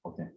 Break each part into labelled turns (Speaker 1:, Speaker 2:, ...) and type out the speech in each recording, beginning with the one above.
Speaker 1: Okay.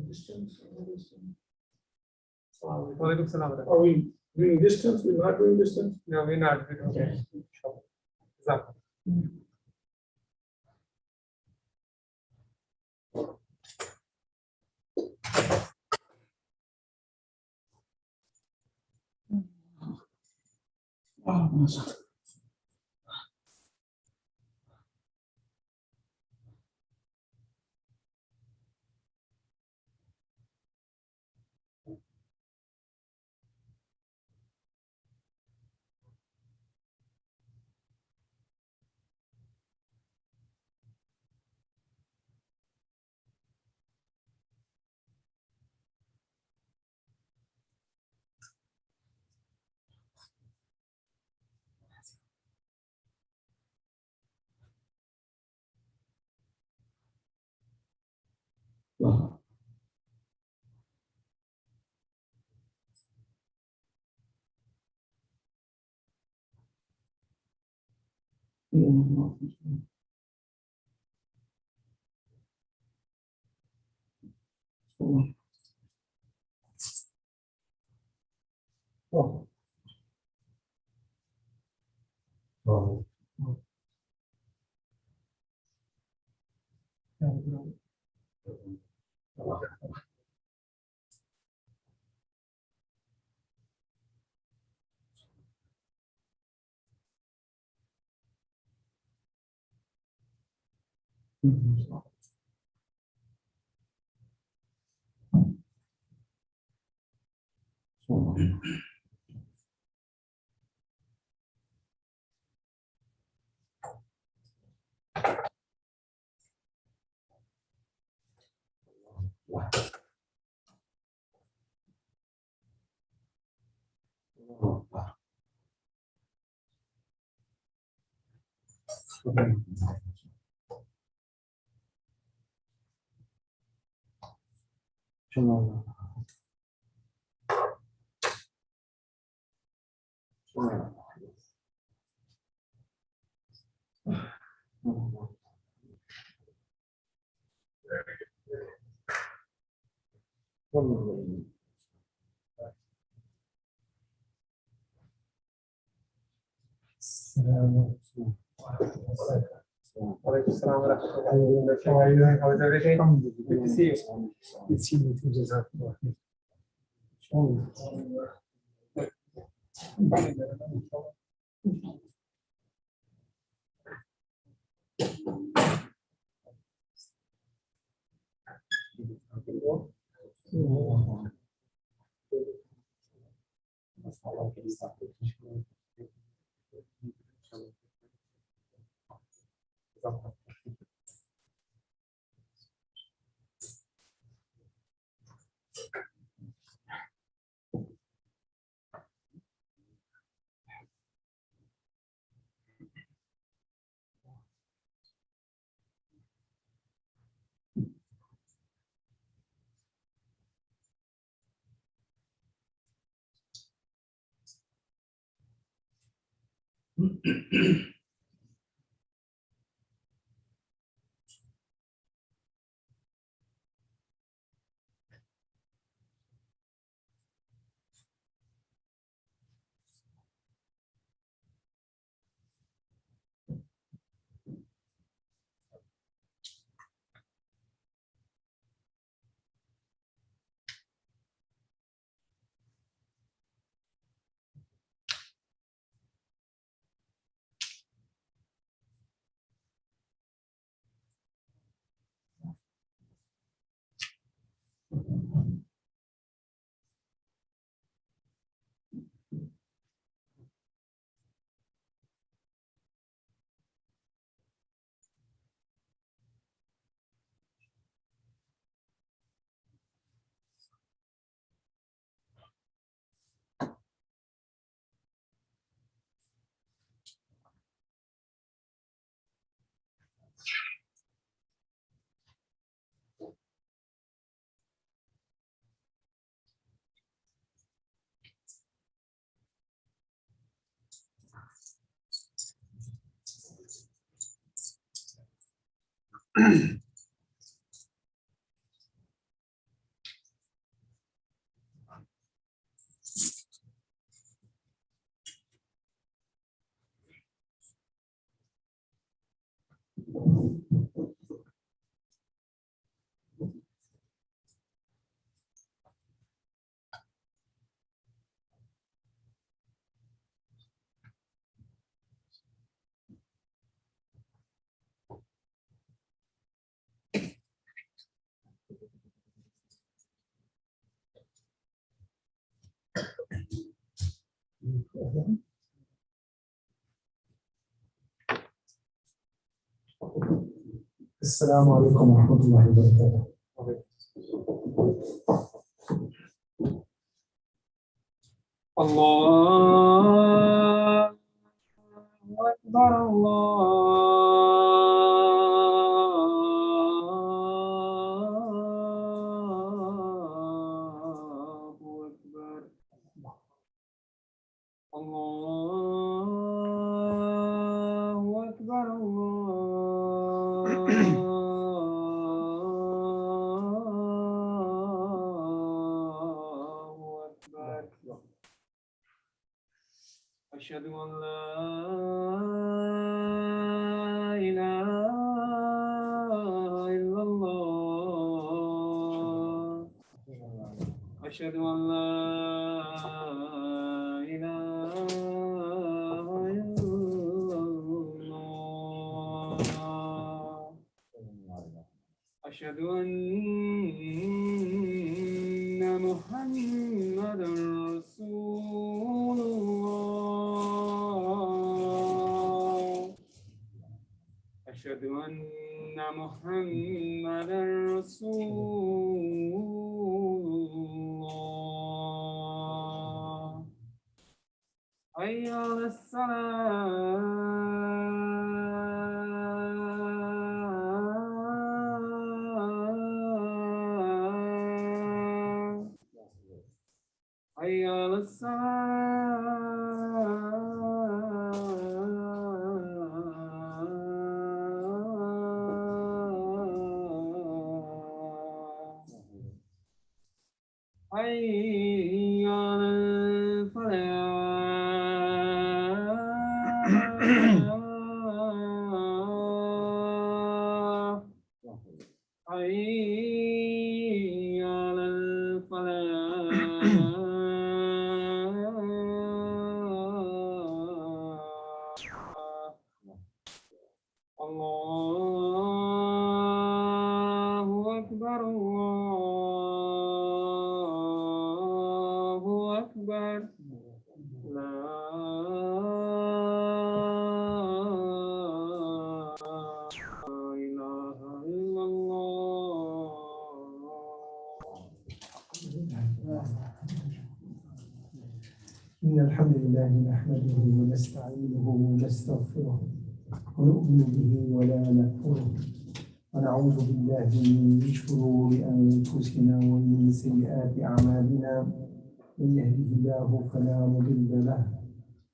Speaker 2: Distance.
Speaker 3: Walaikum salam.
Speaker 2: Are we doing distance? We're not doing distance?
Speaker 3: No, we're not.
Speaker 2: Okay.
Speaker 3: Example.
Speaker 2: Oh, no. Oh. Oh.
Speaker 3: Walaikum salam wa rahmatullahi. How are you? How is everything? Good to see you.
Speaker 2: Good seeing you too, Jazakallah. السلام عليكم ورحمة الله وبركاته.
Speaker 3: الله أكبر الله أكبر الله أكبر الله أكبر أشهد أن لا إله إلا الله أشهد أن لا إله إلا الله أشهد أن محمدا رسول الله أشهد أن محمدا رسول الله حي على الصلاة حي على الصلاة
Speaker 1: حي على الفلاح الله أكبر الله أكبر لا إله إلا الله.
Speaker 2: إن الحمد لله نحمده ونستعينه ونستغفره ونؤمن به ولا نكفره ونعوذ بالله من شرور أنفسنا ومن سيئات أعمالنا من يهده الله فلا مضل له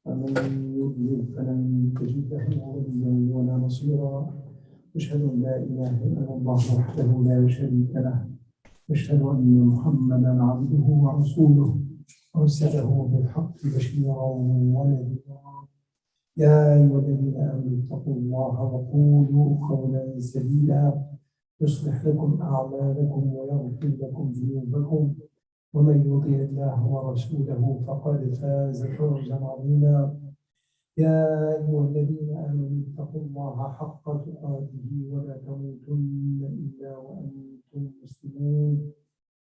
Speaker 2: ومن يضلل فلن تجد له وليا ولا نصيرا أشهد أن لا إله إلا الله وحده لا شريك له أشهد أن محمدا عبده ورسوله أرسله بالحق بشيرا ونذيرا يا أيها الذين آمنوا اتقوا الله وقولوا قولا سديدا يصلح لكم أعمالكم ويغفر لكم ذنوبكم ومن يطع الله ورسوله فقد فاز فوزا عظيما يا أيها الذين آمنوا اتقوا الله حق تقاته ولا تموتن إلا وأنتم مسلمون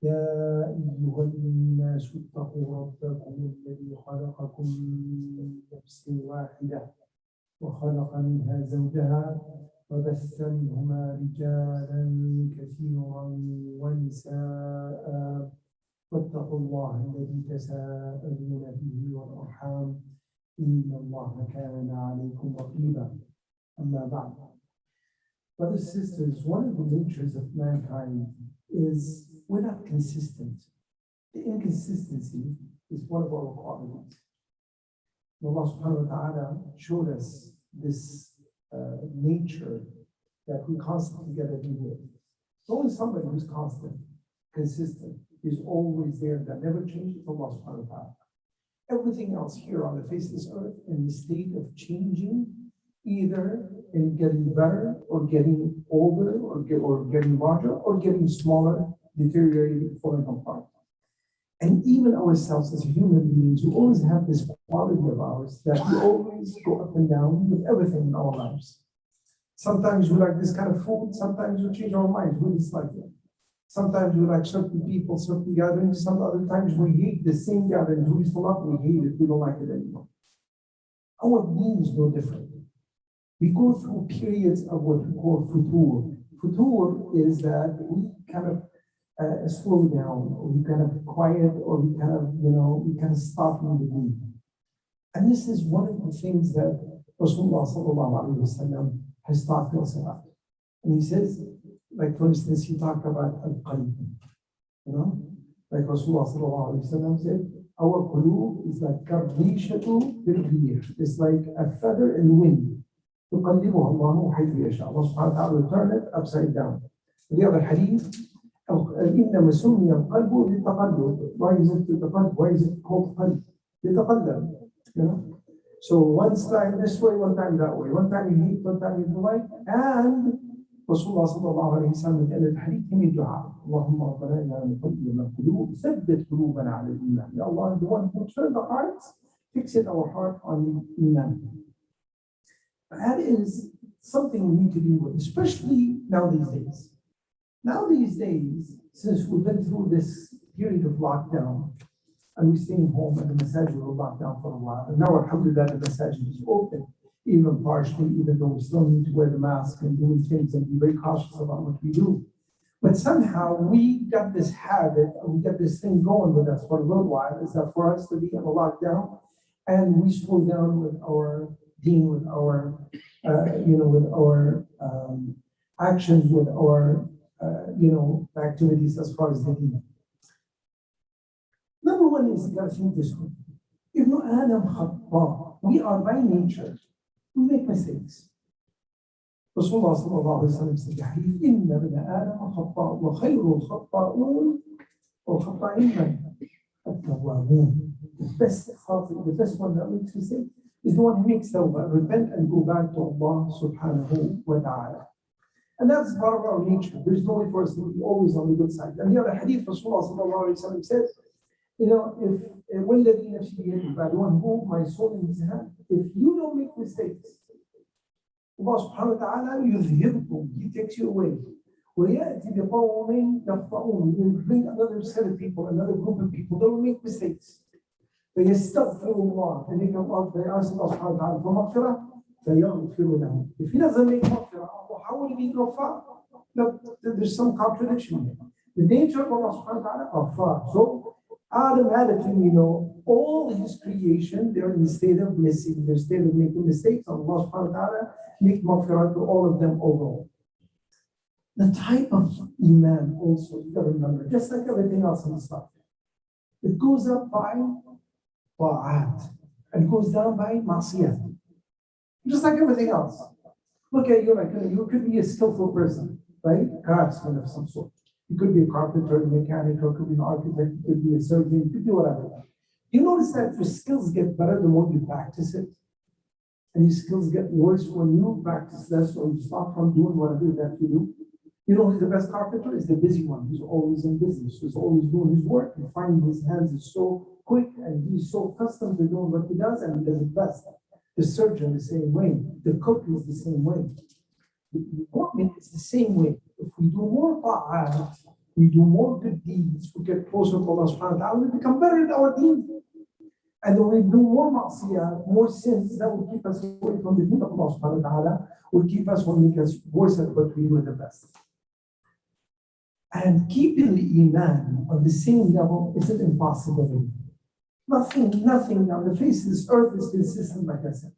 Speaker 2: يا أيها الناس اتقوا ربكم الذي خلقكم من نفس واحدة وخلق منها زوجها وبث منهما رجالا كثيرا ونساء واتقوا الله الذي تساءلون به والأرحام إن الله كان عليكم رقيبا أما بعد. Brothers and sisters, one of the natures of mankind is we're not consistent. The inconsistency is one of our qualities. Allah subhanahu wa ta'ala showed us this nature that we constantly get to deal with. It's only somebody who's constant, consistent, is always there, that never changes, Allah subhanahu wa ta'ala. Everything else here on the face of this earth in the state of changing, either in getting better or getting older or getting larger or getting smaller, deteriorating, falling apart. And even ourselves as human beings, we always have this quality of ours that we always go up and down with everything in our lives. Sometimes we like this kind of food, sometimes we change our minds, we dislike it. Sometimes we like certain people, certain gatherings, some other times we hate the same gatherings. We used to love, we hate it, we don't like it anymore. Our being is no different. We go through periods of what we call futur. Futur is that we kind of slow down, or we kind of quiet, or we kind of, we kind of stop in the beat. And this is one of the things that Rasulullah sallallahu alaihi wasallam has talked to us about. And he says, like for instance, he talked about al-qalb, like Rasulullah sallallahu alaihi wasallam said, our qulub is like karbishatu bil-rih. It's like a feather in the wind. يقلبها الله حيث يشاء. Allah subhanahu wa ta'ala will turn it upside down. The other hadith, إنما سمي القلب للتقلب. Why is it للتقلب? Why is it called قلب? للتقلب. So one time this way, one time that way. One time you hate, one time you like. And Rasulullah sallallahu alayhi wa sallam at the end of the hadith, he made dua. Allahumma rabbana inna nuqallibu al-qulub, thabbit qulubana ala al-iman. Ya Allah, the one who turned the hearts, fixed our heart on iman. That is something we need to deal with, especially now these days. Now these days, since we've been through this period of lockdown, and we're staying home and the masajid were locked down for a while, and now alhamdulillah the masajid is open, even partially, even though we still need to wear the mask and doing things and be very cautious about what we do. But somehow we got this habit, we got this thing going with us for a little while, is that for us to be in a lockdown, and we slow down with our deen, with our, with our actions, with our, activities as far as the deen. Number one is you got to think this way. Ibn Adam Khatta, we are by nature, we make mistakes. Rasulullah sallallahu alayhi wa sallam said, إِنَّ ابْنَ آدَمَ خَطَّاءٌ وَخَيْرُ الْخَطَّاءُونَ وَالْخَطَّائِينَ التَّوَّابُونَ. The best one that makes mistakes is the one who makes tawbah, repent and go back to Allah subhanahu wa ta'ala. And that's part of our nature. There's no way for us to be always on the good side. And the other hadith, Rasulullah sallallahu alayhi wa sallam says, you know, if وَالَّذِي نَفْسِي بِيَدِهِ, by the one who my soul in his hand, if you don't make mistakes, Allah subhanahu wa ta'ala يُذْهِبْكُمْ, He takes you away. وَيَأْتِي بِقَوْمٍ يَخْطَئُونَ, He will bring another set of people, another group of people that will make mistakes. فَيَسْتَغْفِرُ اللَّهِ, and they come out, they ask Allah subhanahu wa ta'ala for maghfirah, فَيَغْفِرُ لَهُمْ. If He doesn't make maghfirah, how will He be ghaffar? No, there's some contradiction here. The nature of Allah subhanahu wa ta'ala, ghaffar. So automatically, you know, all His creation, they're in the state of missing, they're in the state of making mistakes. Allah subhanahu wa ta'ala make maghfirah to all of them overall. The type of iman also, you gotta remember, just like everything else in Islam, it goes up by ta'at, and it goes down by ma'siyah. Just like everything else. Look at you, like you could be a skillful person, right? Craftsman of some sort. You could be a carpenter, a mechanic, or could be an architect, you could be a surgeon, you could do whatever. You notice that your skills get better the more you practice it. And your skills get worse when you practice less or you stop from doing whatever that you do. You know who's the best carpenter? Is the busy one. He's always in business. He's always doing his work. You find his hands are so quick and he's so accustomed to doing what he does and he does it best. The surgeon the same way. The cook is the same way. The mu'min is the same way. If we do more ta'at, we do more good deeds, we get closer to Allah subhanahu wa ta'ala, we become better at our deeds. And when we do more ma'siyah, more sins, that will keep us away from the deen of Allah subhanahu wa ta'ala, will keep us from making us worse at what we do the best. And keeping the iman on the same level is an impossibility. Nothing on the face of this earth is consistent, like I said.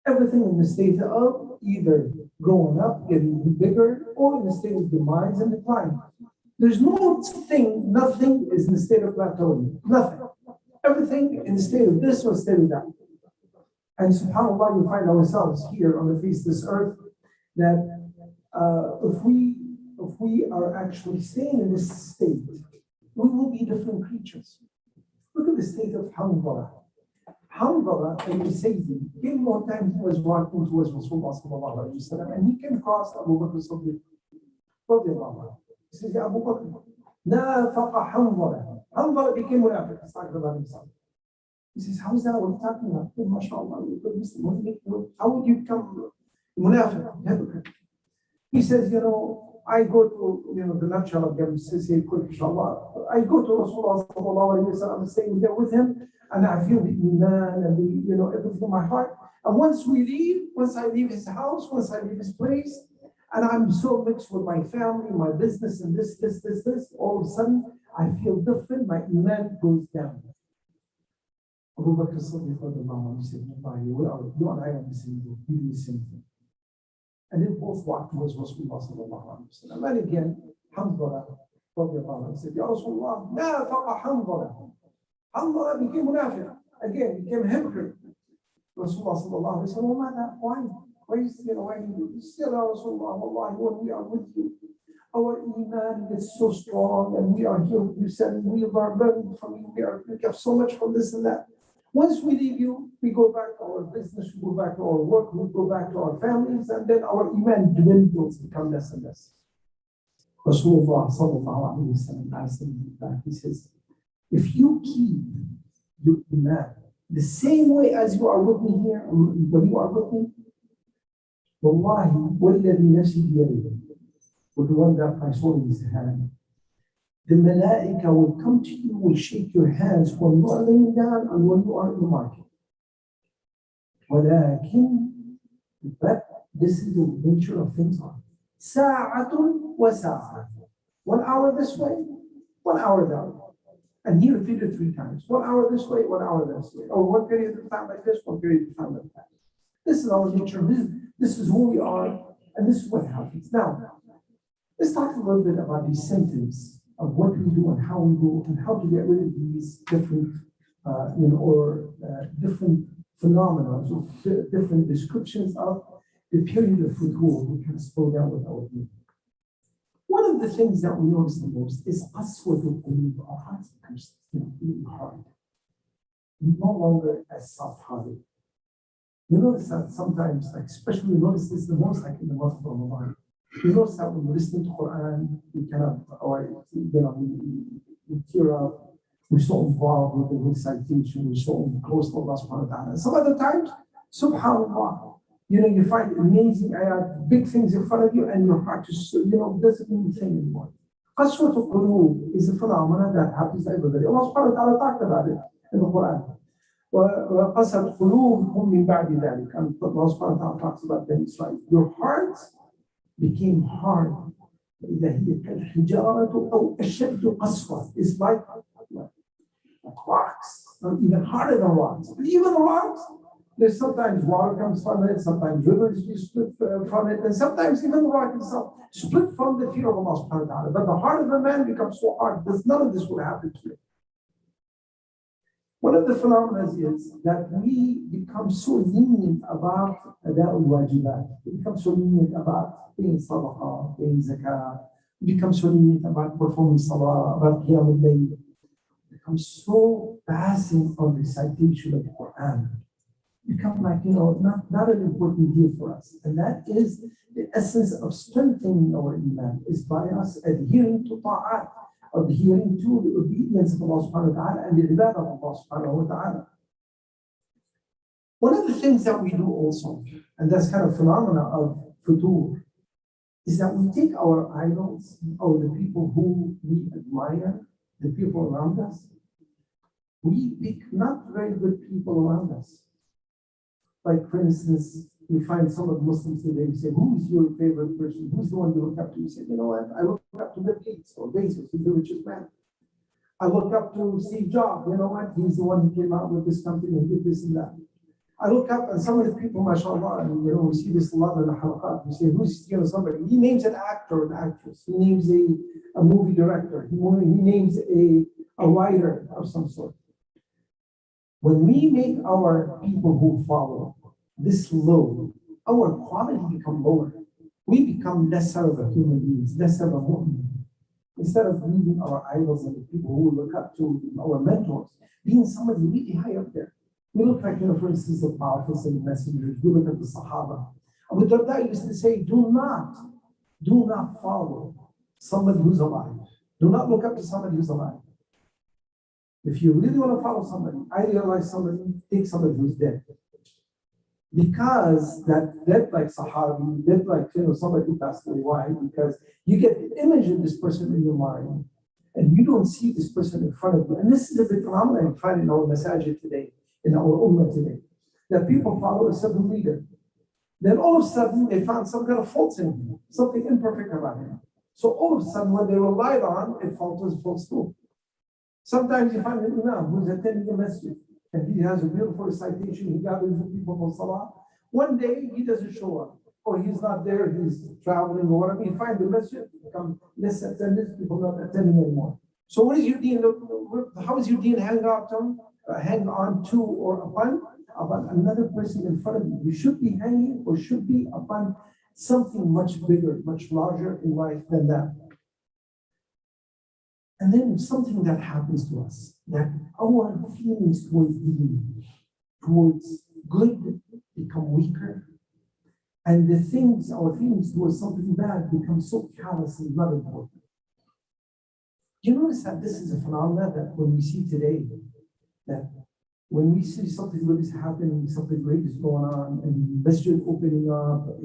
Speaker 2: Everything in the state of either growing up, getting bigger, or in the state of demise and decline. There's nothing is in the state of plateauing. Nothing. Everything in the state of this or state of that. And subhanAllah, we find ourselves here on the face of this earth that if we are actually staying in this state, we will be different creatures. Look at the state of Hanzala. Hanzala, and Sayyidi, came one time he was walking towards Rasulullah sallallahu alayhi wa sallam, and he came across Abu Bakr Siddiq. He says, Ya Abu Bakr, nafaqa Hanzala. Hanzala became munafiq. He says, how is that? What are you talking about? Oh, MashaAllah, you're a good Muslim. How would you become munafiq? He says, you know, I go to, the nutshell of them, say quick, inshallah. I go to Rasulullah sallallahu alayhi wa sallam, I'm staying there with him, and I feel the iman and the, everything in my heart. And once I leave his house, once I leave his place, and I'm so mixed with my family, my business, and this, all of a sudden, I feel different, my iman goes down. Abu Bakr Siddiq said, you and I are the same thing, we do the same thing. And they both walked towards Rasulullah sallallahu alayhi wa sallam. And again, Hanzala said, Ya Rasulullah, nafaqa Hanzala. Hanzala became munafiq. Again, became a hypocrite. Rasulullah sallallahu alayhi wa sallam, why? Why you do this? Ya Rasulullah, wallahi, when we are with you, our iman is so strong and we are here, you said, we are learning from you, we have so much from this and that. Once we leave you, we go back to our business, we go back to our work, we go back to our families, and then our iman dwindles, become less and less. Rasulullah sallallahu alayhi wa sallam asked him back, he says, if you keep your iman the same way as you are with me here, when you are with me, wallahi, walladhi nafsi biyadihi, with the one that my soul in his hand, the malaika will come to you, will shake your hands when you are laying down and when you are in the market. But this is the nature of things are. Sa'atun wa sa'at. 1 hour this way, 1 hour that way. And he repeated 3 times. 1 hour this way, 1 hour this way. Or 1 period of time like this, 1 period of time like that. This is our nature. This is who we are, and this is what happens. Now, let's talk a little bit about these symptoms of what we do and how we do and how to get rid of these different, different phenomena, or different descriptions of the period of futur. We can slow down with our view. One of the things that we notice the most is qaswatul qulub. Our hearts become really hard. We're no longer as soft-hearted. You notice that sometimes, like especially notice this the most like in the month of Ramadan. You notice that when we listen to Quran, we kind of, or we tear up, we're so involved with the recitation, we're so close to Allah subhanahu wa ta'ala. Some other times, subhanAllah, you find amazing ayat, big things in front of you, and your heart just, doesn't mean the thing anymore. Qaswat al-qulub is a phenomenon that happens to everybody. Allah subhanahu wa ta'ala talked about it in the Quran. وَقَسَتْ قُلُوبُهُمْ مِنْ بَعْدِ ذَلِكَ. And Allah subhanahu wa ta'ala talks about them. It's like your hearts became hard. إِذَا هِيَ كَالْحِجَارَةُ أَوْ أَشَدُّ قَسْوَةً. It's like rocks, or even harder than rocks. But even the rocks, there's sometimes water comes from it, sometimes rivers be split from it, and sometimes even the rock itself split from the fear of Allah subhanahu wa ta'ala. But the heart of a man becomes so hard that none of this would happen to him. One of the phenomena is that we become so lenient about ada'ul wajibat. We become so lenient about paying sadaqah, paying zakah. We become so lenient about performing salah, about qiyam al-layl. We become so passive on recitation of the Quran. Become like, not an important deal for us. And that is the essence of strengthening our iman, is by us adhering to ta'at, adhering to the obedience of Allah subhanahu wa ta'ala and the ibadah of Allah subhanahu wa ta'ala. One of the things that we do also, and that's kind of phenomena of futur, is that we take our idols, or the people who we admire, the people around us, we pick not very good people around us. Like, for instance, you find some of the Muslims today, you say, who's your favorite person? Who's the one you look up to? You say, you know what? I look up to Bill Gates or Bezos, he's the richest man. I look up to Steve Jobs, you know what? He's the one who came out with this company and did this and that. I look up and some of the people, mashallah, and we see this a lot in the halaqat. We say, who's somebody? He names an actor or an actress. He names a movie director. He names a writer of some sort. When we make our people who follow this low, our quality become lower. We become lesser of a human beings, lesser of a mu'min. Instead of leaving our idols and the people who we look up to, our mentors, being somebody really high up there. We look like, for instance, the prophets and the messengers. We look at the Sahaba. Abu Darda used to say, do not follow somebody who's alive. Do not look up to somebody who's alive. If you really want to follow somebody, idealize somebody, take somebody who's dead. Because that dead like Sahabi, dead like somebody who passed away. Why? Because you get the image of this person in your mind, and you don't see this person in front of you. And this is a big phenomenon you find in our masajid today, in our ummah today, that people follow a certain leader. Then all of a sudden they found some kind of faults in him, something imperfect about him. So all of a sudden when they relied on, it falls through. Sometimes you find an imam who's attending a masjid and he has a beautiful recitation, he gathers the people for salah. One day he doesn't show up, or he's not there, he's traveling or whatever. You find the masjid become less attendance, people not attending anymore. So what is your deen? How is your deen hang on to or upon another person in front of you? You should be hanging or should be upon something much bigger, much larger in life than that. And then something that happens to us, that our feelings towards deen, towards good, become weaker. And our feelings towards something bad become so callous and not important. You notice that this is a phenomenon that when we see today, that when we see something good is happening, something great is going on, and masjid opening up, a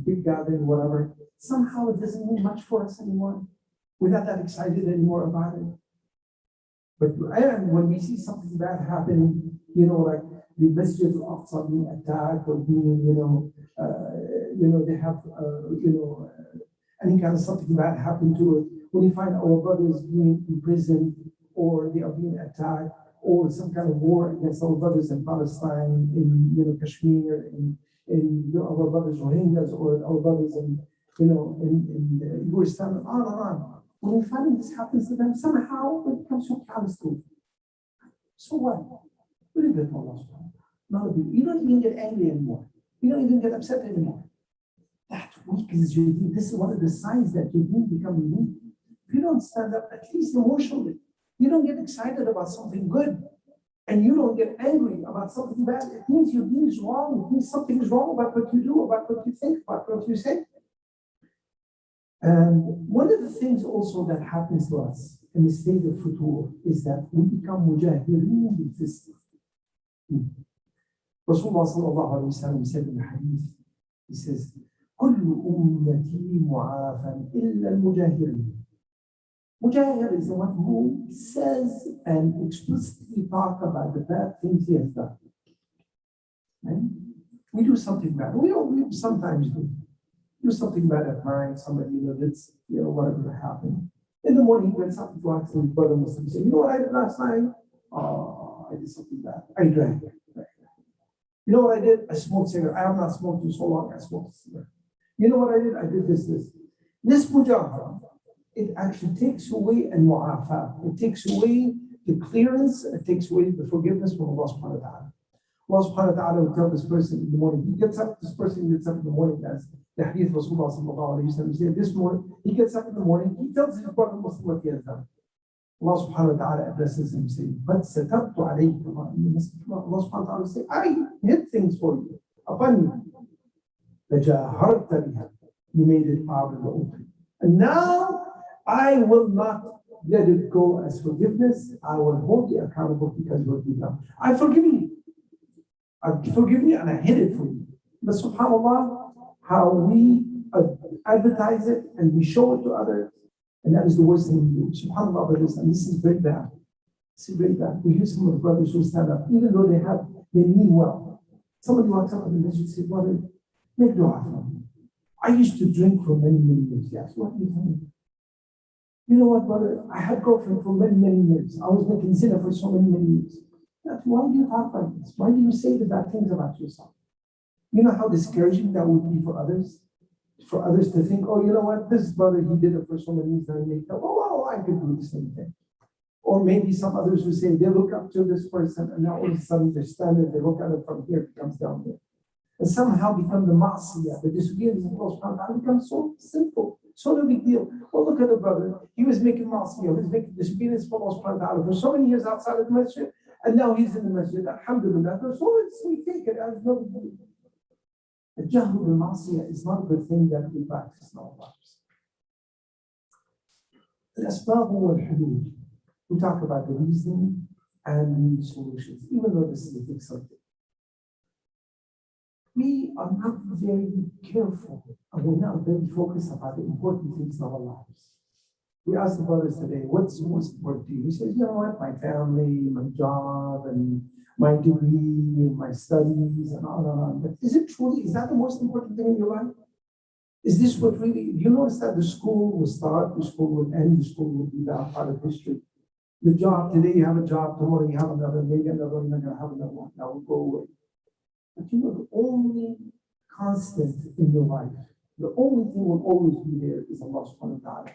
Speaker 2: big gathering, whatever, somehow it doesn't mean much for us anymore. We're not that excited anymore about it. But when we see something bad happening, like the Masjid al-Aqsa being attacked or being, they have, any kind of something bad happen to it. When you find our brothers being imprisoned or they are being attacked or some kind of war against our brothers in Palestine, in Kashmir, in our brothers Rohingyas or our brothers in Uzbekistan, on and on. When we find this happens to them, somehow it becomes so callous to it. So what? What do you get Allah subhanahu wa ta'ala? You don't even get angry anymore. You don't even get upset anymore. That weakens your deen. This is one of the signs that your deen becoming weak. If you don't stand up, at least emotionally, you don't get excited about something good. and you don't get angry about something bad, it means your deen is wrong. It means something is wrong about what you do, about what you think, about what you say. And one of the things also that happens to us in the state of futur is that we become mujahireen bil-fisq. Rasulullah sallallahu alayhi wa sallam said in the hadith, he says, كل أمتي معافى إلا المجاهرين. Mujahir is the one who says and explicitly talk about the bad things he has done. Right? We do something bad. We sometimes do something bad at night. Somebody, that's, whatever happened. In the morning, when something talks to his brother Muslim, say, you know what I did last night? Oh, I did something bad. I drank. You know what I did? I smoked cigarette. I have not smoked in so long. I smoked a cigarette. You know what I did? I did this. This mujahara, it actually takes away al-mu'afa. It takes away the clearance. It takes away the forgiveness from Allah subhanahu wa ta'ala. Allah subhanahu wa ta'ala will tell this person in the morning. This person gets up in the morning, as the hadith Rasulullah sallallahu alayhi wa sallam said, this morning, he gets up in the morning, he tells his brother Muslim what he has done. Allah subhanahu wa ta'ala addresses him saying, but satabtu alayka. Allah subhanahu wa ta'ala says, I hid things for you, upon you. You made it out in the open. And now I will not let it go as forgiveness. I will hold you accountable because of what you've done. I forgive you. I've forgiven you and I hid it for you. But subhanAllah, how we advertise it and we show it to others, and that is the worst thing we do. SubhanAllah, brothers, and this is very bad. This is very bad. We hear some of the brothers who stand up, even though they mean well. Somebody walks up and they say, brother, make dua for me. I used to drink for many years. Yes, what do you think? You know what, brother? I had girlfriend for many years. I was making zina for so many years. That's why do you talk like this? Why do you say the bad things about yourself? You know how discouraging that would be for others? For others to think, oh, you know what, this brother, he did it for so many years, and they go, oh, well, I could do the same thing. Or maybe some others who say they look up to this person, and now all of a sudden they're standing, they look at it from here, it comes down there. And somehow become the ma'asiyah, the disobedience of Allah subhanahu wa ta'ala becomes so simple, so no big deal. Well, look at the brother, he was making ma'asiyah, he was making disobedience of Allah subhanahu wa ta'ala for so many years outside of the masjid, and now he's in the masjid, alhamdulillah. So we take it as no big deal. The jahl bil-ma'asiyah is not a good thing that we practice in our lives. Al-asbab wal-hudud. We talk about the reasoning and the solutions, even though this is a big subject. We are not very careful and we're not very focused about the important things in our lives. We asked the brothers today, what's most important to you? He says, you know what, my family, my job, and my degree, my studies, and on. But is that the most important thing in your life? Is this what really, you notice that the school will start, the school will end, the school will be that part of history. The job, today you have a job, tomorrow you have another, maybe another, you're going to have another one, that will go away. But you know, the only constant in your life, the only thing will always be there is Allah subhanahu wa ta'ala.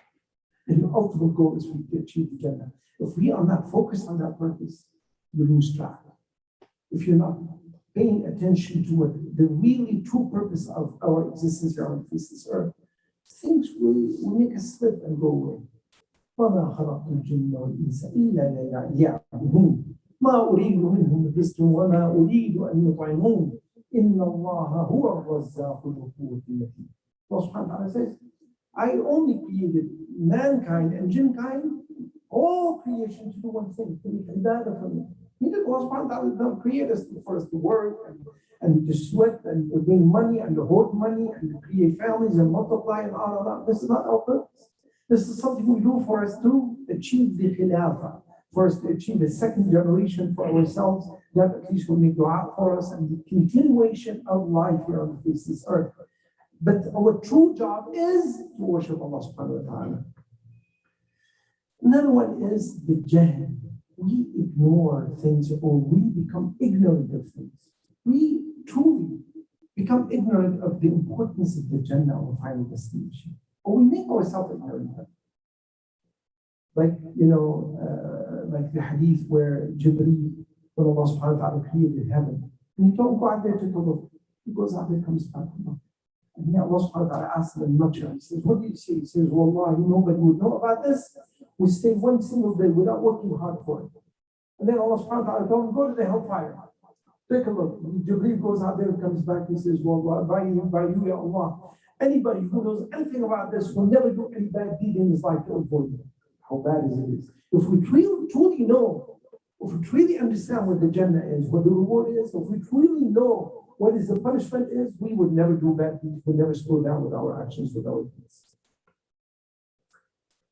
Speaker 2: And your ultimate goal is to achieve the Jannah. If we are not focused on that purpose, you lose track. If you're not paying attention to what the really true purpose of our existence here on this earth, things will make us slip and go away. وَمَا خَلَقْتُ الْجِنَّ وَالْإِنسَ إِلَّا لِيَعْبُدُونِ مَا أُرِيدُ مِنْهُمْ رِزْقٍ وَمَا أُرِيدُ أَنْ يُطْعِمُونِ إِنَّ اللَّهَ هُوَ الرَّزَّاقُ ذُو الْقُوَّةِ الْمَتِينُ. Allah subhanahu wa ta'ala says, I only created mankind and jinn kind, all creation to do one thing, to make ibadah for me. He did, Allah subhanahu wa ta'ala don't create us for us to work and to sweat and to bring money and to hoard money and to create families and multiply and all. This is not our purpose. This is something we do for us to achieve the khilafah, for us to achieve the second generation for ourselves, that at least will make dua for us and the continuation of life here on the face of this earth. But our true job is to worship Allah subhanahu wa ta'ala. Another one is the jahl. We ignore things or we become ignorant of things. We truly become ignorant of the importance of the Jannah or final destination. Or we make ourselves ignorant of it. Like, like the hadith where Jibreel, when Allah subhanahu wa ta'ala created heaven, and he told him, go out there to look. He goes out there, comes back to look. And then Allah subhanahu wa ta'ala asks him much. He says, what do you see? He says, Wallah, nobody would know about this. We stay one single day without working hard for it. And then Allah subhanahu wa ta'ala told him, go to the hellfire. Take a look. Jibreel goes out there and comes back. He says, well, by you, Ya Allah. Anybody who knows anything about this will never do any bad deed in his life to avoid it. How bad is it? If we truly know, if we truly understand what the Jannah is, what the reward is, if we truly know what is the punishment is, we would never do bad deeds, we would never slow down with our actions, with our deeds.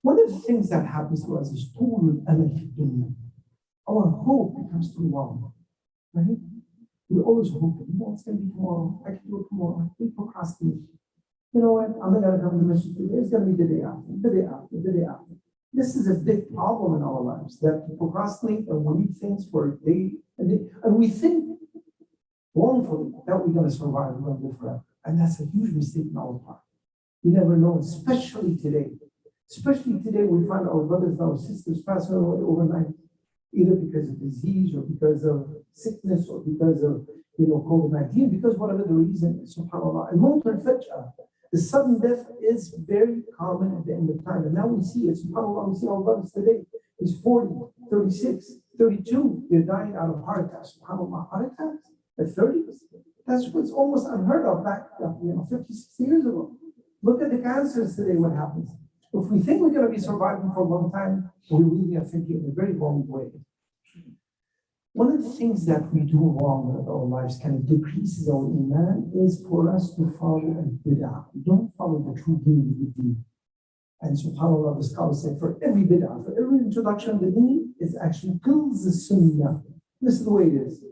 Speaker 2: One of the things that happens to us is total amal. Our hope becomes too long, right? We always hope, it's going to be tomorrow, I can do it tomorrow. We procrastinate. You know what? I'm not going to come to the mission today. It's going to be the day after, the day after, the day after. This is a big problem in our lives that we procrastinate and we leave things for a day and we think wrongfully that we're going to survive, we're going to live forever. And that's a huge mistake on our part. You never know, especially today. Especially today, we find our brothers and our sisters passing away overnight, either because of disease or because of sickness or because of COVID-19, because whatever the reason is, subhanAllah. And Mawt al-Faj'ah, the sudden death is very common at the end of time. And now we see it, subhanAllah, we see our brothers today. He's 40, 36, 32. They're dying out of heart attacks. SubhanAllah, heart attacks at 30? That's what's almost unheard of back 50, 60 years ago. Look at the cancers today, what happens. If we think we're going to be surviving for a long time, we really are thinking in a very wrong way. One of the things that we do wrong with our lives kind of decreases our iman is for us to follow al-bid'ah. We don't follow the true deen of the deen. And subhanAllah, the scholars say for every bid'ah, for every introduction of the deen, it actually kills the sunnah. This is the way it is.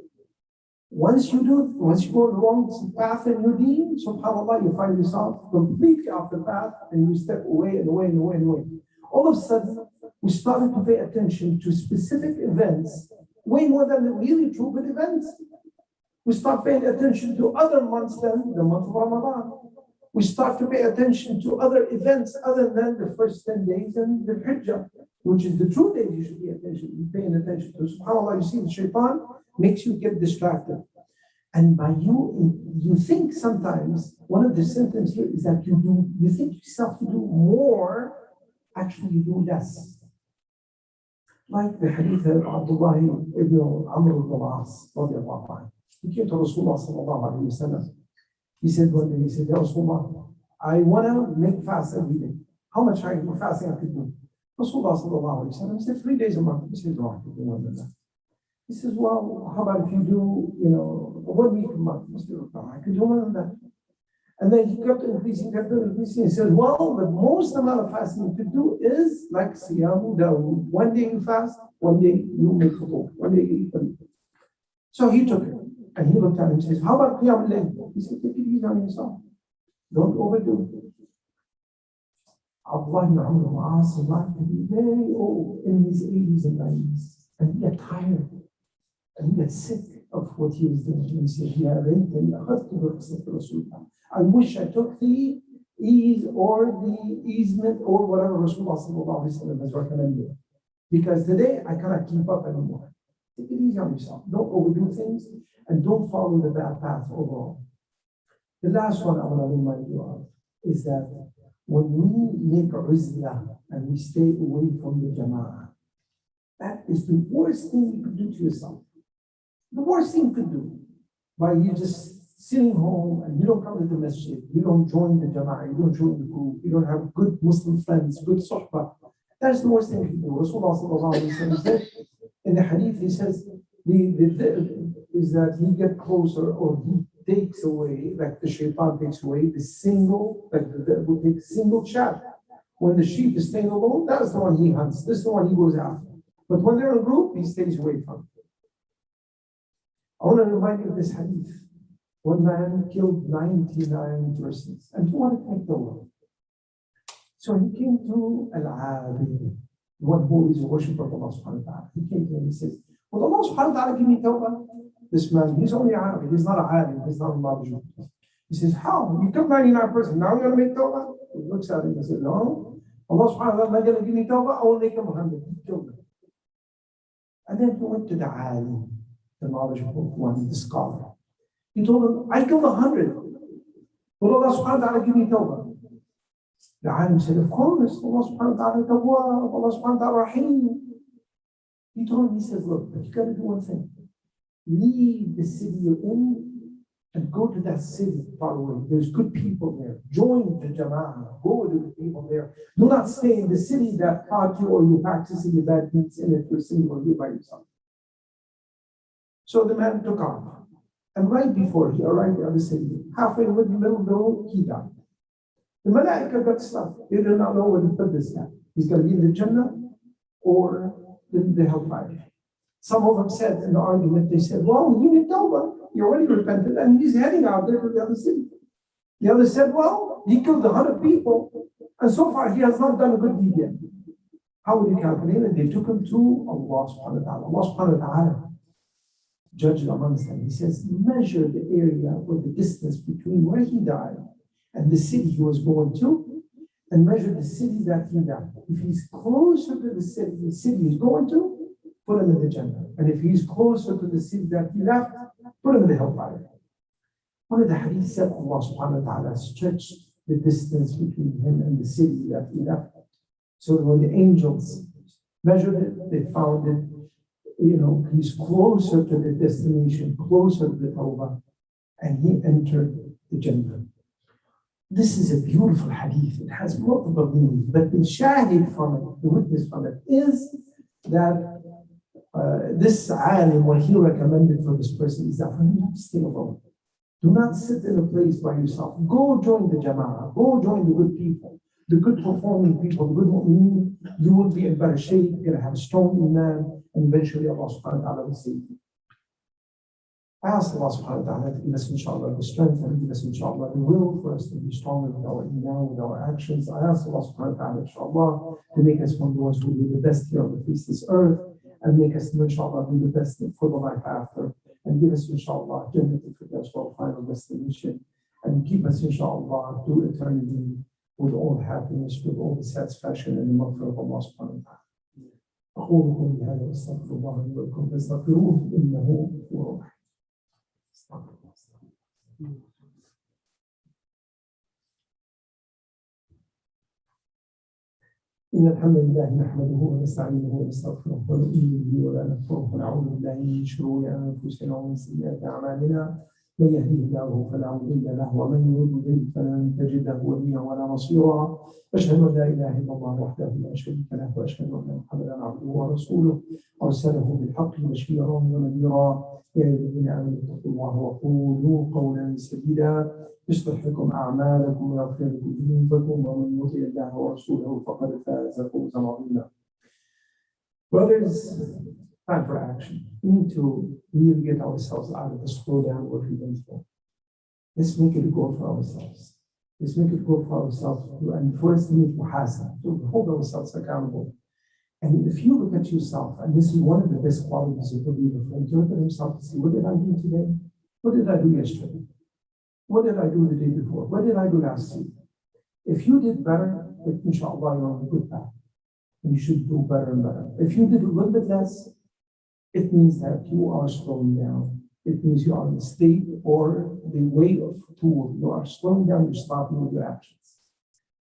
Speaker 2: Once you go the wrong path in your deen, subhanAllah, you find yourself completely off the path and you step away and away and away and away. All of a sudden, we started to pay attention to specific events way more than the really true good events. We start paying attention to other months than the month of Ramadan. We start to pay attention to other events other than the first 10 days and the Hijjah, which is the true days you should be paying attention to. SubhanAllah, you see the shaitan makes you get distracted. And by you think sometimes, one of the symptoms here is that you think yourself to do more, actually you do less. Like the hadith of Abdullah ibn Amr ibn al-As, radiallahu anhu. He came to Rasulullah sallallahu alayhi wa sallam. He said one day, Ya Rasulullah, I want to make fast every day. How much fasting I could do? Rasulullah sallallahu alayhi wa sallam said 3 days a month. He said, no, I could do more than that. He says, well, how about if you do, 1 week a month? He said, no, I could do more than that. And then he kept increasing. He said, well, the most amount of fasting you could do is like Siyamu Dawood. 1 day you fast, 1 day you make futur, 1 day you eat. So he took it and he looked at him and says, how about Qiyam al-Layl? He said, take it easy on yourself. Don't overdo it. Abdullah ibn Amr al-As lived to be very old in his 80s and 90s. And he got tired. And he got sick of what he was doing. He said, I wish I took the ease or the easement or whatever Rasulullah has recommended. Because today I cannot keep up anymore. Take it easy on yourself. Don't overdo things and don't follow the bad path overall. The last one I want to remind you of is that when we make uzlah and we stay away from the jama'ah, that is the worst thing you could do to yourself. The worst thing you could do by you just sitting home and you don't come to the masjid, you don't join the jama'ah, you don't join the group, you don't have good Muslim friends, good suhbah. That's the worst thing you can do. Rasulullah sallallahu alayhi wa sallam said in the hadith, he says, is that he gets closer or he takes away, like the shaitan takes away the single, will take single shaft. When the sheep is staying alone, that's the one he hunts. This is the one he goes after. But when they're in a group, he stays away from. I want to remind you of this hadith. One man killed 99 persons and he wanted to take the world. So he came to Al-Abid, one who is a worshiper of Allah subhanahu wa ta'ala. He came to him and he says, will Allah subhanahu wa ta'ala give me tawbah? This man, he's only Abid, he's not a alim, he's not a Majid. He says, how? You killed 99 persons, now you're going to make tawbah? He looks at him and says, no, Allah subhanahu wa ta'ala is not going to give me tawbah, I will make him 100. He killed him. And then he went to the alim, the knowledgeable one, the scholar. He told him, I killed 100. Will Allah subhanahu wa ta'ala give me tawbah? The alim said, of course, Allah subhanahu wa ta'ala tawwab, Allah subhanahu wa ta'ala rahim. He told him, he says, look, but you got to do one thing. Leave the city you're in and go to that city far away. There's good people there. Join the Jama'ah. Go with the people there. Do not stay in the city that taught you or you practicing the bad deeds in it. You're single here by yourself. So the man took off. And right before he arrived at the city, halfway in the middle of the road, he died. The Malaika got stuck. They did not know where to put this guy. He's going to be in the Jannah or the hellfire. Some of them said in the argument, they said, well, you need Tawbah. You already repented, and he's heading out there to the other city. The other said, well, he killed 100 people, and so far he has not done a good deed yet. How would you calculate it? They took him to Allah subhanahu wa ta'ala. Allah subhanahu wa ta'ala judged amongst them. He says, measure the area or the distance between where he died and the city he was going to, and measure the city that he died. If he's closer to the city he's going to, put him in the Jannah. And if he's closer to the city that he left, put him in the hellfire. One of the hadith said Allah subhanahu wa ta'ala stretched the distance between him and the city that he left. So that when the angels measured it, they found it, he's closer to the destination, closer to the Tawbah, and he entered the Jannah. This is a beautiful hadith. It has multiple meanings, but the shahid from it, the witness from it, is that this alim, what he recommended for this person is that for him to stay alone. Do not sit in a place by yourself. Go join the Jama'ah. Go join the good people, the good performing people, the good mu'mineen. You will be in better shape. You're going to have a strong iman, and eventually Allah subhanahu wa ta'ala will save you. I ask Allah subhanahu wa ta'ala to give us, inshallah, the strength and give us, inshallah, the will for us to be stronger with our iman, with our actions. I ask Allah subhanahu wa ta'ala, inshallah, to make us one of those who will be the best here on the face of this earth, and make us, inshallah, be the best for the life after, and give us, inshallah, Jannah for our final destination, and keep us, inshallah, to eternity with all happiness, with all the satisfaction and the maghfirah of Allah subhanahu wa ta'ala. أقول قولي هذا وأستغفر الله لي ولكم فاستغفروه إنه غفور رحيم. إن الحمد لله نحمده ونستعينه ونستغفره ونؤمن به ولا نكفره ونعوذ بالله من شرور أنفسنا ومن سيئات أعمالنا من يهده الله فلا مضل له ومن يضلل فلن تجد له وليا ولا نصيرا أشهد أن لا إله إلا الله وحده لا شريك له وأشهد أن محمدا عبده ورسوله أرسله بالحق بشيرا ونذيرا يا أيها الذين آمنوا اتقوا الله وقولوا قولا سديدا يصلح لكم أعمالكم ويغفر لكم ذنوبكم ومن يطع الله ورسوله فقد فاز فوزا عظيما. Brothers, time for action. We need to really get ourselves out of the slowdown what we've been through. Let's make it a goal for ourselves. Let's make it a goal for ourselves. And first, we need to hold ourselves accountable. And if you look at yourself, and this is one of the best qualities of a believer, to look at himself to see, what did I do today? What did I do yesterday? What did I do the day before? What did I do last week? If you did better, then inshallah, you're on a good path. And you should do better and better. If you did a little bit less, it means that you are slowing down. It means you are in the state or the way of tool. You are slowing down, you're stopping with your actions.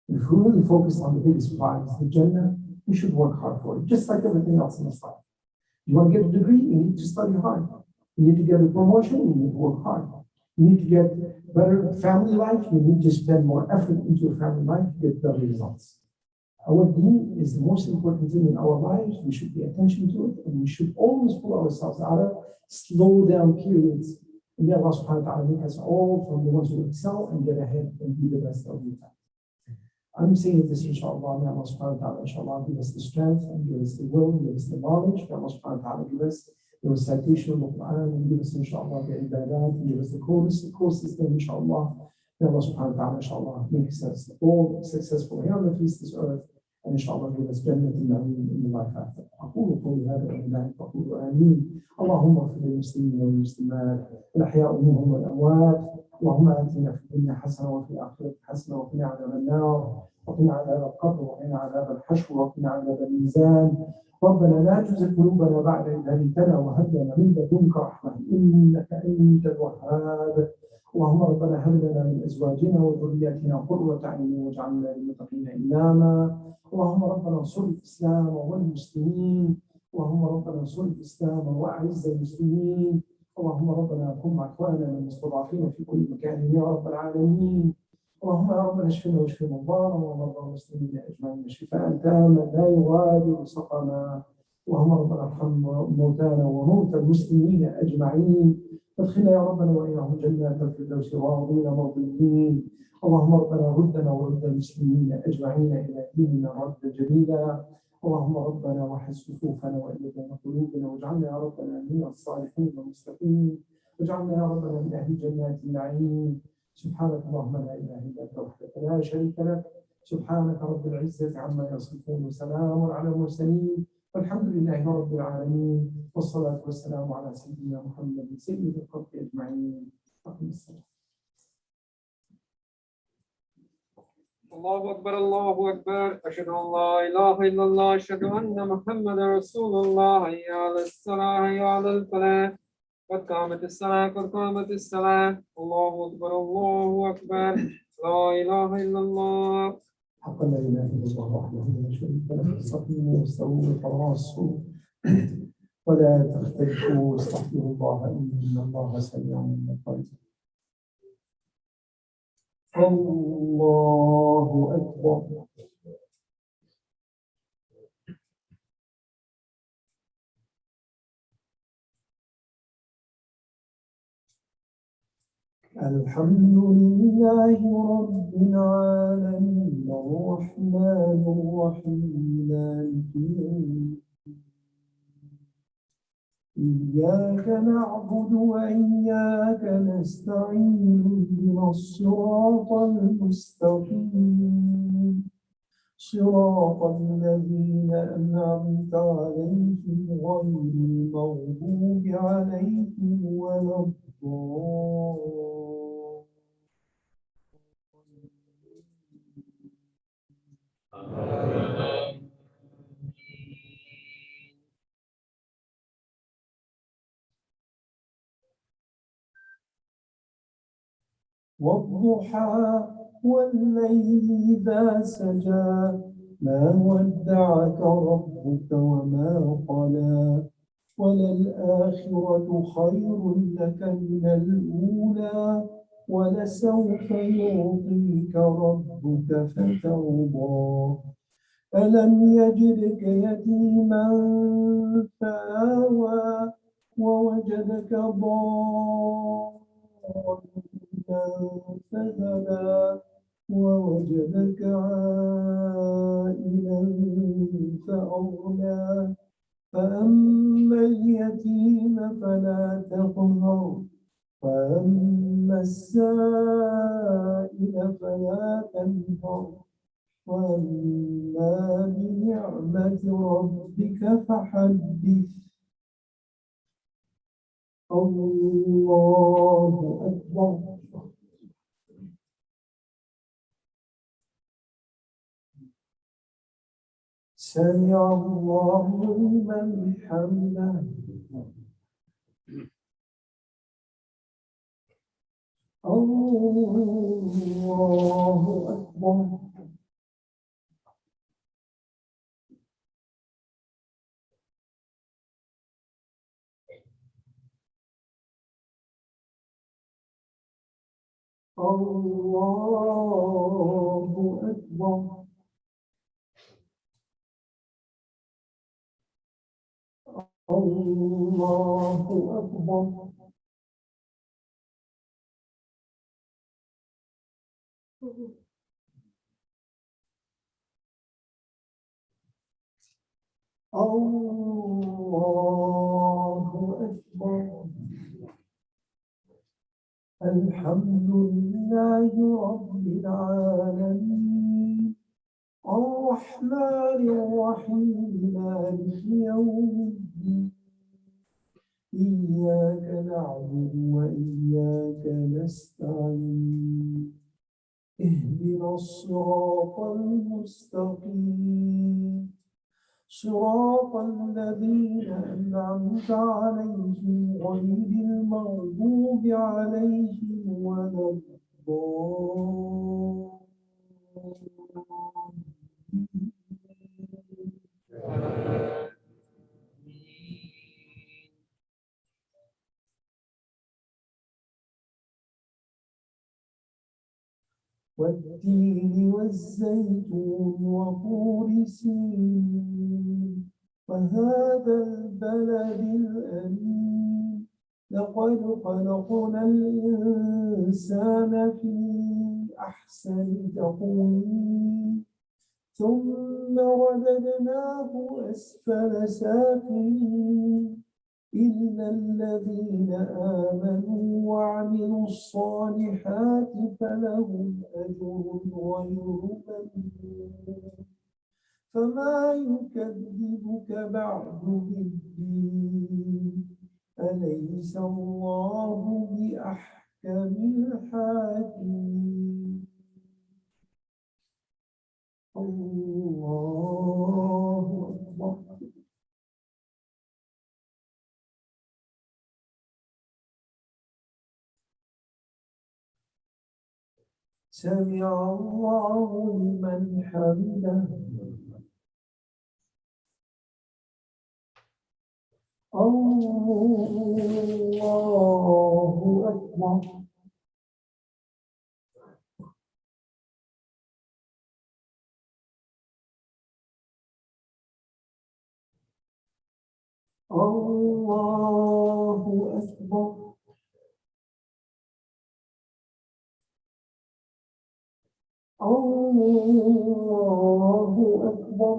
Speaker 2: If we really focus on the biggest prize, the Jannah, we should work hard for it, just like everything else in this life. You want to get a degree, you need to study hard. You need to get a promotion, you need to work hard. You need to get better family life, you need to spend more effort into your family life to get better results. Our deen is the most important thing in our lives. We should pay attention to it, and we should always pull ourselves out of slow down periods. And may Allah subhanahu wa ta'ala make us all from the ones who excel and get ahead and be the best of the time. I'm saying this, inshallah, may Allah subhanahu wa ta'ala, inshallah, give us the strength and give us the will, give us the knowledge. May Allah subhanahu wa ta'ala give us the recitation of the Quran, and give us, inshallah, the ibadat, and give us the closest thing, inshallah. May Allah subhanahu wa ta'ala, inshallah, make us all successful here on the face of this earth, and inshallah give us Jannah in the life after. أقول قولي هذا وإياك فقولوا آمين. اللهم اغفر للمسلمين والمسلمات الأحياء منهم والأموات. اللهم آتنا في الدنيا حسنة وفي الآخرة حسنة وقنا عذاب النار وقنا عذاب القبر وقنا عذاب الحشر وقنا عذاب الميزان. ربنا لا تزغ قلوبنا بعد إذ هديتنا وهب لنا من لدنك رحمة إنك أنت الوهاب. اللهم ربنا هب لنا من ازواجنا وذرياتنا قرة اعين واجعلنا للمتقين اماما. اللهم ربنا انصر الاسلام والمسلمين اللهم ربنا انصر الإسلام وأعز المسلمين. اللهم ربنا كن مع إخواننا المستضعفين في كل مكان يا رب العالمين. اللهم يا ربنا اشفنا واشف مرضانا ومرضى المسلمين أجمعين شفاء تاما لا يغادر سقما. اللهم ربنا ارحم موتانا وموتى المسلمين أجمعين. وادخلنا يا ربنا وإياهم جنات الفردوس راضين مرضيين. اللهم ربنا ردنا ورد المسلمين أجمعين إلى ديننا ردا جميلا. اللهم ربنا وحد صفوفنا وإلى بين قلوبنا واجعلنا يا ربنا من الصالحين المستقيم. واجعلنا يا ربنا من أهل جنات النعيم. سبحانك اللهم لا إله إلا أنت وحدك لا شريك لك. سبحانك رب العزة عما يصفون وسلام على المرسلين والحمد لله رب العالمين. والصلاة والسلام على سيدنا محمد سيد الخلق أجمعين. أقم الصلاة.
Speaker 1: الله أكبر الله أكبر أشهد أن لا إله إلا الله أشهد أن محمدا رسول الله حي على الصلاة حي على الفلاح قد قامت الصلاة قد قامت الصلاة الله أكبر الله أكبر لا إله إلا الله.
Speaker 2: حق لا إله إلا الله وحده لا شريك له استقيموا واستووا وتواصوا ولا تختلفوا واستغفروا الله إن الله سميع قريب. الله أكبر. الحمد لله رب العالمين الرحمن الرحيم مالك يوم إياك نعبد وإياك نستعين اهدنا الصراط المستقيم صراط الذين أنعمت عليهم غير المغضوب عليهم ولا الضالين. والضحى والليل إذا سجى ما ودعك ربك وما قلى وللآخرة خير لك من الأولى ولسوف يعطيك ربك فترضى ألم يجدك يتيما فآوى ووجدك ضالا فهدى ووجدك عائلا فأغنى فأما اليتيم فلا تقهر وأما السائل فلا تنهر وأما بنعمة ربك فحدث. الله أكبر. سمع الله لمن حمده. الله أكبر. الله أكبر. الله أكبر. الله أكبر. الحمد لله رب العالمين الرحمن الرحيم مالك يوم الدين إياك نعبد وإياك نستعين اهدنا الصراط المستقيم صراط الذين أنعمت عليهم غير المغضوب عليهم ولا الضالين. والتين والزيتون وطور سينين وهذا البلد الأمين لقد خلقنا الإنسان في أحسن تقويم ثم رددناه أسفل سافلين إلا الذين آمنوا وعملوا الصالحات فلهم أجر غير ممنون فما يكذبك بعد بالدين أليس الله بأحكم الحاكمين الله أكبر سمع الله لمن حمده الله أكبر الله أكبر الله أكبر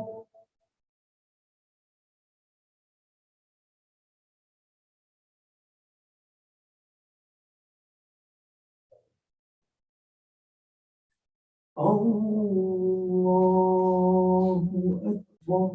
Speaker 2: الله أكبر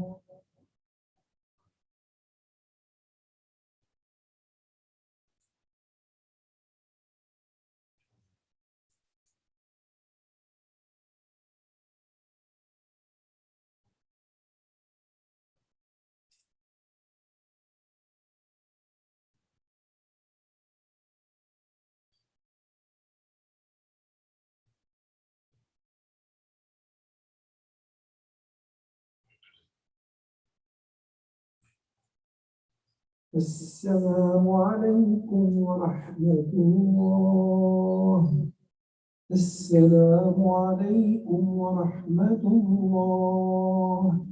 Speaker 2: السلام عليكم ورحمة الله السلام عليكم ورحمة الله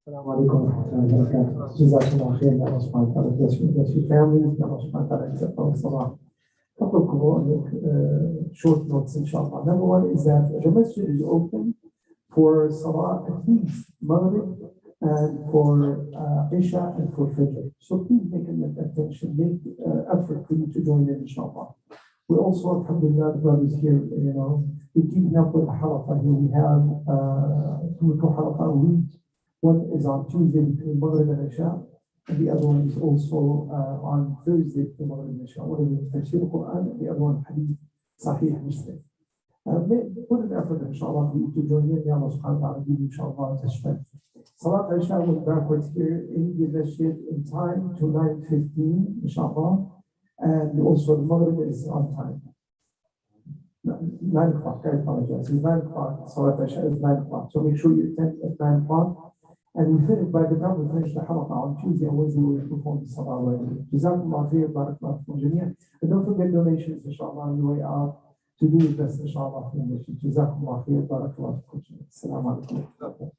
Speaker 2: السلام عليكم ورحمة الله وبركاته. جزاكم الله خير. الله سبحانه وتعالى bless your families. Allah subhanahu wa ta'ala accept our salah. Couple of short notes, inshallah. Number one is that the masjid is open for salah at least Maghrib and for Isha and for Fajr. So please make attention, make effort for you to join in, inshallah. We also, alhamdulillah, the brothers here, we're keeping up with the halaqa here. We have 2 halaqa a week. One is on Tuesday between Maghrib and Isha, and the other one is also on Thursday between Maghrib and Isha. One is Tafsir Quran, and the other one Hadith Sahih Muslim. Put an effort, inshallah, for you to join in. May Allah subhanahu wa ta'ala give you, inshallah, the strength. Salat Isha was backwards here in the masjid in time to 9:15, inshallah, and also the Maghrib is on time. 9 o'clock, I apologize. It's 9 o'clock. Salat Isha is 9 o'clock. So make sure you attend at 9 o'clock. And we finish, by the time we finish the halaqa on Tuesday and Wednesday, we will perform the salah already. Jazakumullah khair, barakallahu fikum jameen. And don't forget donations, inshallah, on your way out to do your best, inshallah, for the mission. Jazakumullah khair, barakallahu fikum jameen. Assalamu alaikum.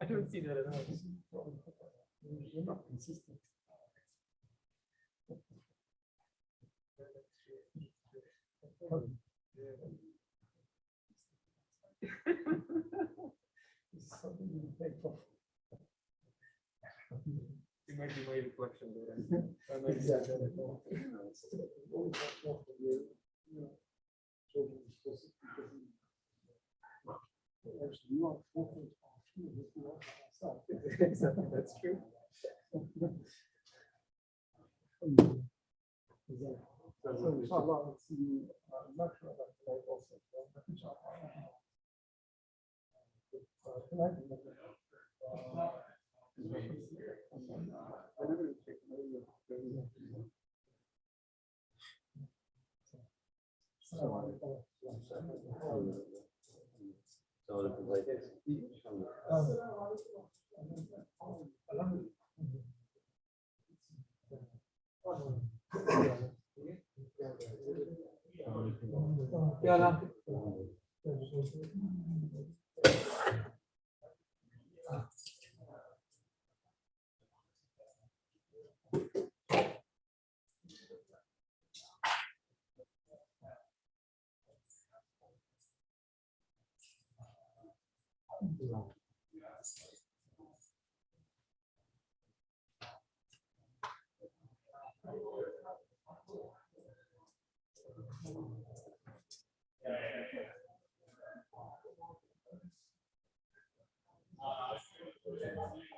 Speaker 1: I don't see that at all.
Speaker 2: You're not consistent. It's something you take off.
Speaker 1: It might be my reflection there.
Speaker 2: Exactly.
Speaker 1: Exactly, that's true.
Speaker 2: So inshallah, I'll see you lecture about tonight also. Inshallah. Tonight,
Speaker 1: I never checked my
Speaker 2: Yeah.